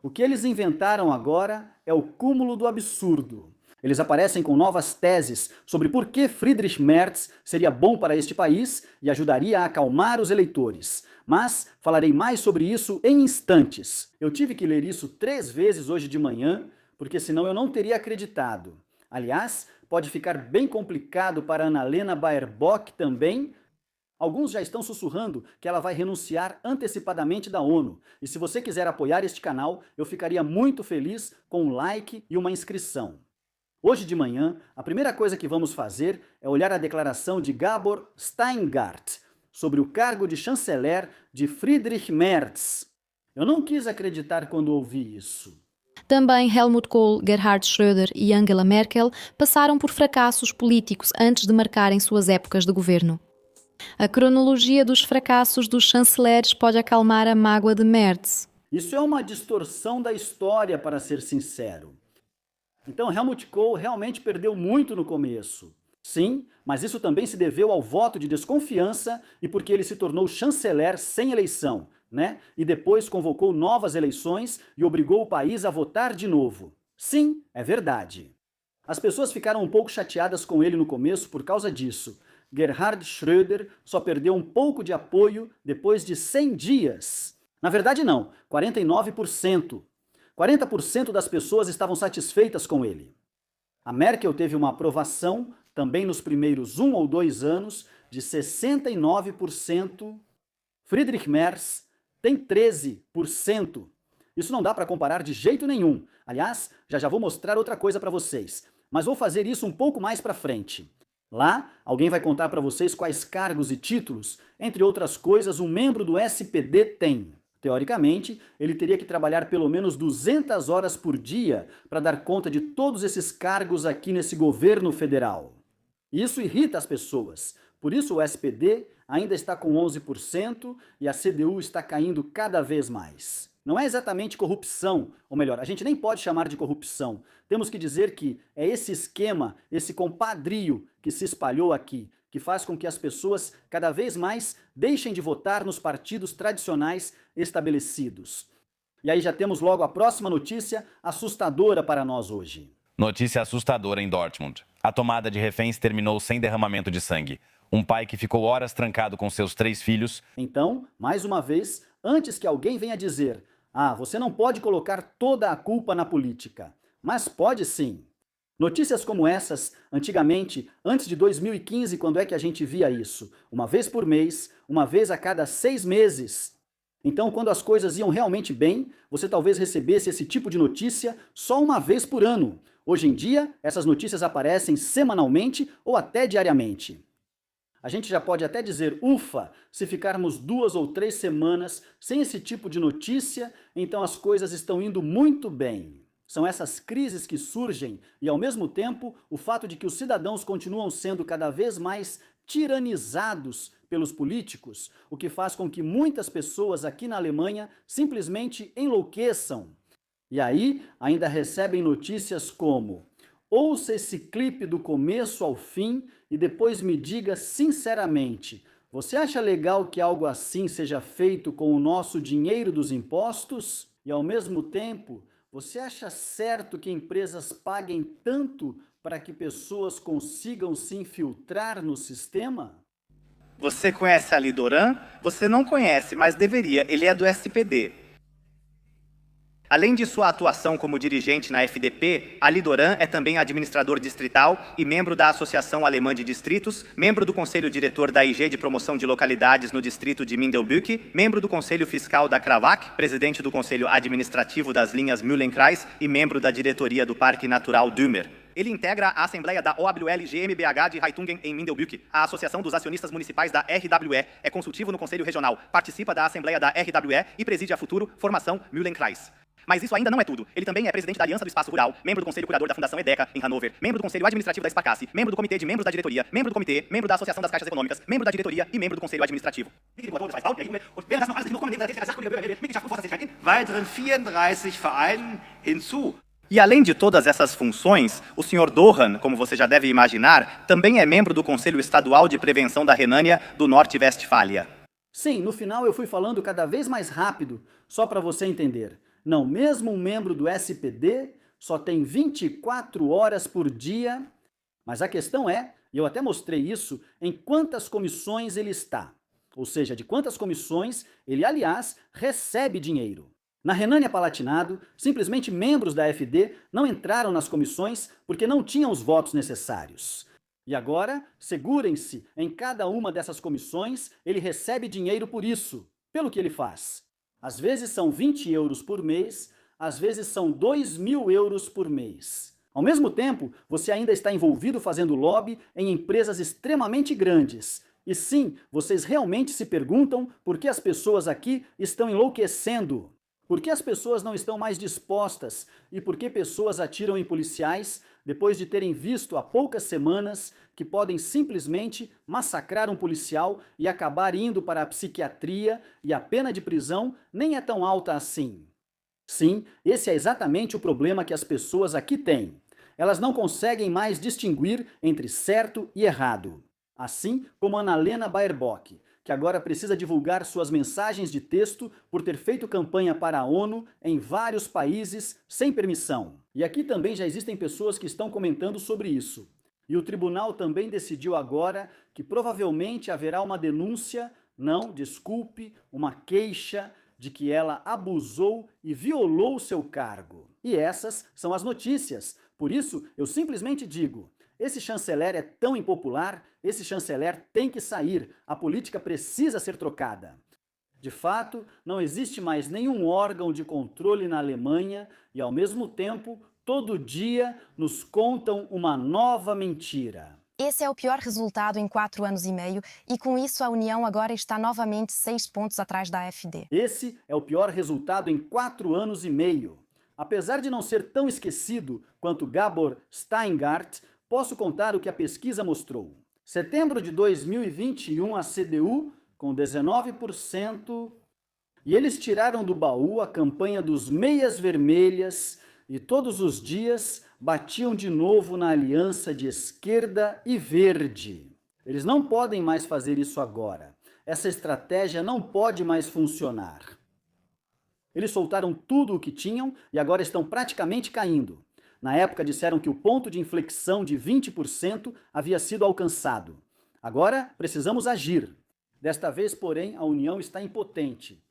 O que eles inventaram agora é o cúmulo do absurdo. Eles aparecem com novas teses sobre por que Friedrich Merz seria bom para este país e ajudaria a acalmar os eleitores. Mas falarei mais sobre isso em instantes. Eu tive que ler isso 3 vezes hoje de manhã, porque senão eu não teria acreditado. Aliás, pode ficar bem complicado para Annalena Baerbock também. Alguns já estão sussurrando que ela vai renunciar antecipadamente da ONU. E se você quiser apoiar este canal, eu ficaria muito feliz com um like e uma inscrição. Hoje de manhã, a primeira coisa que vamos fazer é olhar a declaração de Gabor Steingart sobre o cargo de chanceler de Friedrich Merz. Eu não quis acreditar quando ouvi isso. Também Helmut Kohl, Gerhard Schröder e Angela Merkel passaram por fracassos políticos antes de marcarem suas épocas de governo. A cronologia dos fracassos dos chanceleres pode acalmar a mágoa de Merz. Isso é uma distorção da história, para ser sincero. Então Helmut Kohl realmente perdeu muito no começo. Sim, mas isso também se deveu ao voto de desconfiança e porque ele se tornou chanceler sem eleição, né? E depois convocou novas eleições e obrigou o país a votar de novo. Sim, é verdade. As pessoas ficaram um pouco chateadas com ele no começo por causa disso. Gerhard Schröder só perdeu um pouco de apoio depois de 100 dias. Na verdade não, 49%. 40% das pessoas estavam satisfeitas com ele. A Merkel teve uma aprovação, também nos primeiros 1 ou 2 anos, de 69%. Friedrich Merz tem 13%. Isso não dá para comparar de jeito nenhum. Aliás, já vou mostrar outra coisa para vocês. Mas vou fazer isso um pouco mais para frente. Lá, alguém vai contar para vocês quais cargos e títulos, entre outras coisas, um membro do SPD tem. Teoricamente, ele teria que trabalhar pelo menos 200 horas por dia para dar conta de todos esses cargos aqui nesse governo federal. Isso irrita as pessoas. Por isso o SPD ainda está com 11% e a CDU está caindo cada vez mais. Não é exatamente corrupção, ou melhor, a gente nem pode chamar de corrupção. Temos que dizer que é esse esquema, esse compadrio que se espalhou aqui, que faz com que as pessoas cada vez mais deixem de votar nos partidos tradicionais estabelecidos. E aí já temos logo a próxima notícia assustadora para nós hoje. Notícia assustadora em Dortmund. A tomada de reféns terminou sem derramamento de sangue. Um pai que ficou horas trancado com seus 3 filhos. Então, mais uma vez, antes que alguém venha dizer: "Ah, você não pode colocar toda a culpa na política." Mas pode sim. Notícias como essas, antigamente, antes de 2015, quando é que a gente via isso? Uma vez por mês, uma vez a cada 6 meses. Então, quando as coisas iam realmente bem, você talvez recebesse esse tipo de notícia só uma vez por ano. Hoje em dia, essas notícias aparecem semanalmente ou até diariamente. A gente já pode até dizer ufa se ficarmos 2 ou 3 semanas sem esse tipo de notícia, então as coisas estão indo muito bem. São essas crises que surgem e, ao mesmo tempo, o fato de que os cidadãos continuam sendo cada vez mais tiranizados pelos políticos, o que faz com que muitas pessoas aqui na Alemanha simplesmente enlouqueçam. E aí ainda recebem notícias como: ouça esse clipe do começo ao fim e depois me diga sinceramente, você acha legal que algo assim seja feito com o nosso dinheiro dos impostos? E ao mesmo tempo, você acha certo que empresas paguem tanto para que pessoas consigam se infiltrar no sistema? Você conhece Ali Doran? Você não conhece, mas deveria. Ele é do SPD. Além de sua atuação como dirigente na FDP, Ali Doran é também administrador distrital e membro da Associação Alemã de Distritos, membro do Conselho Diretor da IG de Promoção de Localidades no distrito de Mindelbück, membro do Conselho Fiscal da Krawak, presidente do Conselho Administrativo das linhas Mühlenkreis e membro da diretoria do Parque Natural Dümmer. Ele integra a Assembleia da OWL GmbH de Heitungen em Mindelbück, a Associação dos Acionistas Municipais da RWE, é consultivo no Conselho Regional, participa da Assembleia da RWE e preside a Futuro Formação Mühlenkreis. Mas isso ainda não é tudo. Ele também é presidente da Aliança do Espaço Rural, membro do Conselho Curador da Fundação EDECA, em Hannover, membro do Conselho Administrativo da Sparkasse, membro do Comitê de Membros da Diretoria, membro do Comitê, membro da Associação das Caixas Econômicas, membro da Diretoria e membro do Conselho Administrativo. Weiteren 34 Vereinen hinzu. E além de todas essas funções, o Sr. Dohan, como você já deve imaginar, também é membro do Conselho Estadual de Prevenção da Renânia do Norte-Westfália. Sim, no final eu fui falando cada vez mais rápido, só para você entender. Não, mesmo um membro do SPD só tem 24 horas por dia. Mas a questão é, e eu até mostrei isso, em quantas comissões ele está. Ou seja, de quantas comissões ele, aliás, recebe dinheiro. Na Renânia-Palatinado, simplesmente membros da AfD não entraram nas comissões porque não tinham os votos necessários. E agora, segurem-se, em cada uma dessas comissões ele recebe dinheiro por isso, pelo que ele faz. Às vezes são 20 euros por mês, às vezes são 2.000 euros por mês. Ao mesmo tempo, você ainda está envolvido fazendo lobby em empresas extremamente grandes. E sim, vocês realmente se perguntam por que as pessoas aqui estão enlouquecendo. Por que as pessoas não estão mais dispostas e por que pessoas atiram em policiais depois de terem visto há poucas semanas que podem simplesmente massacrar um policial e acabar indo para a psiquiatria e a pena de prisão nem é tão alta assim? Sim, esse é exatamente o problema que as pessoas aqui têm. Elas não conseguem mais distinguir entre certo e errado. Assim como Annalena Baerbock, que agora precisa divulgar suas mensagens de texto por ter feito campanha para a ONU em vários países sem permissão. E aqui também já existem pessoas que estão comentando sobre isso. E o tribunal também decidiu agora que provavelmente haverá uma denúncia, não, desculpe, uma queixa de que ela abusou e violou seu cargo. E essas são as notícias. Por isso, eu simplesmente digo: esse chanceler é tão impopular, esse chanceler tem que sair, a política precisa ser trocada. De fato, não existe mais nenhum órgão de controle na Alemanha e, ao mesmo tempo, todo dia nos contam uma nova mentira. Esse é o pior resultado em 4 anos e meio e com isso a União agora está novamente 6 pontos atrás da AfD. Esse é o pior resultado em 4 anos e meio. Apesar de não ser tão esquecido quanto Gabor Steingart, posso contar o que a pesquisa mostrou. Setembro de 2021, a CDU com 19%, e eles tiraram do baú a campanha dos meias vermelhas e todos os dias batiam de novo na aliança de esquerda e verde. Eles não podem mais fazer isso agora. Essa estratégia não pode mais funcionar. Eles soltaram tudo o que tinham e agora estão praticamente caindo. Na época disseram que o ponto de inflexão de 20% havia sido alcançado. Agora precisamos agir. Desta vez, porém, a União está impotente.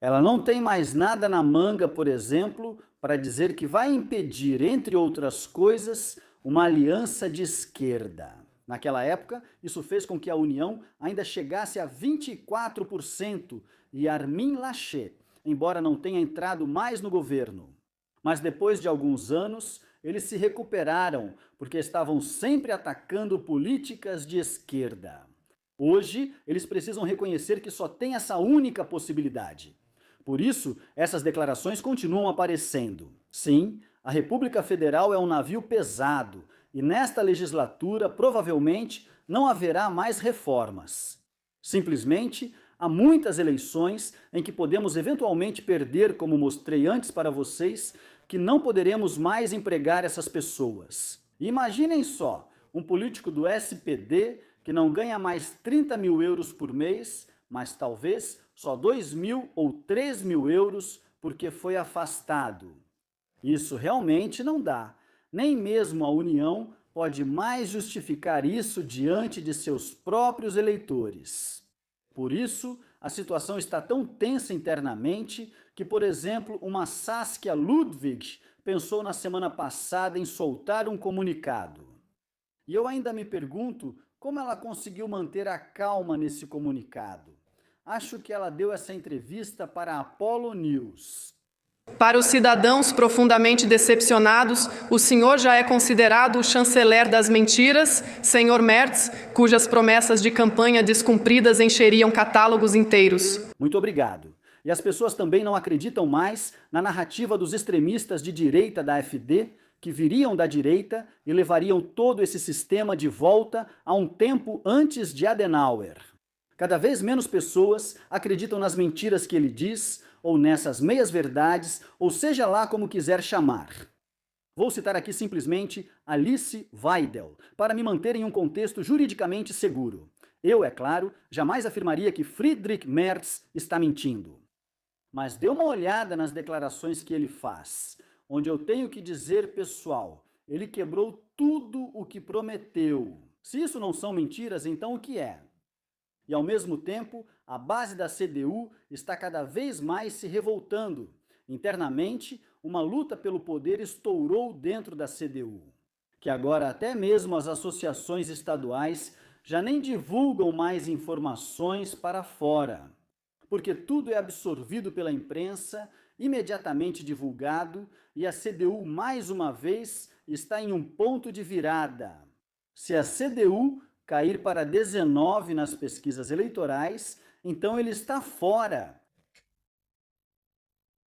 Ela não tem mais nada na manga, por exemplo, para dizer que vai impedir, entre outras coisas, uma aliança de esquerda. Naquela época, isso fez com que a União ainda chegasse a 24% e Armin Laschet, embora não tenha entrado mais no governo. Mas depois de alguns anos, eles se recuperaram, porque estavam sempre atacando políticas de esquerda. Hoje, eles precisam reconhecer que só tem essa única possibilidade. Por isso, essas declarações continuam aparecendo. Sim, a República Federal é um navio pesado, e nesta legislatura, provavelmente, não haverá mais reformas. Simplesmente, há muitas eleições em que podemos eventualmente perder, como mostrei antes para vocês, que não poderemos mais empregar essas pessoas. E imaginem só, um político do SPD que não ganha mais 30 mil euros por mês, mas talvez só 2.000 ou 3.000 euros porque foi afastado. Isso realmente não dá. Nem mesmo a União pode mais justificar isso diante de seus próprios eleitores. Por isso, a situação está tão tensa internamente que, por exemplo, uma Saskia Ludwig pensou na semana passada em soltar um comunicado. E eu ainda me pergunto como ela conseguiu manter a calma nesse comunicado. Acho que ela deu essa entrevista para a Apollo News. Para os cidadãos profundamente decepcionados, o senhor já é considerado o chanceler das mentiras, senhor Merz, cujas promessas de campanha descumpridas encheriam catálogos inteiros. Muito obrigado. E as pessoas também não acreditam mais na narrativa dos extremistas de direita da AfD, que viriam da direita e levariam todo esse sistema de volta a um tempo antes de Adenauer. Cada vez menos pessoas acreditam nas mentiras que ele diz, ou nessas meias-verdades, ou seja lá como quiser chamar. Vou citar aqui simplesmente Alice Weidel, para me manter em um contexto juridicamente seguro. Eu, é claro, jamais afirmaria que Friedrich Merz está mentindo. Mas dê uma olhada nas declarações que ele faz, onde eu tenho que dizer, pessoal, ele quebrou tudo o que prometeu. Se isso não são mentiras, então o que é? E ao mesmo tempo, a base da CDU está cada vez mais se revoltando. Internamente, uma luta pelo poder estourou dentro da CDU, que agora até mesmo as associações estaduais já nem divulgam mais informações para fora, porque tudo é absorvido pela imprensa, imediatamente divulgado, e a CDU, mais uma vez, está em um ponto de virada. Se a CDU cair para 19 nas pesquisas eleitorais, então ele está fora.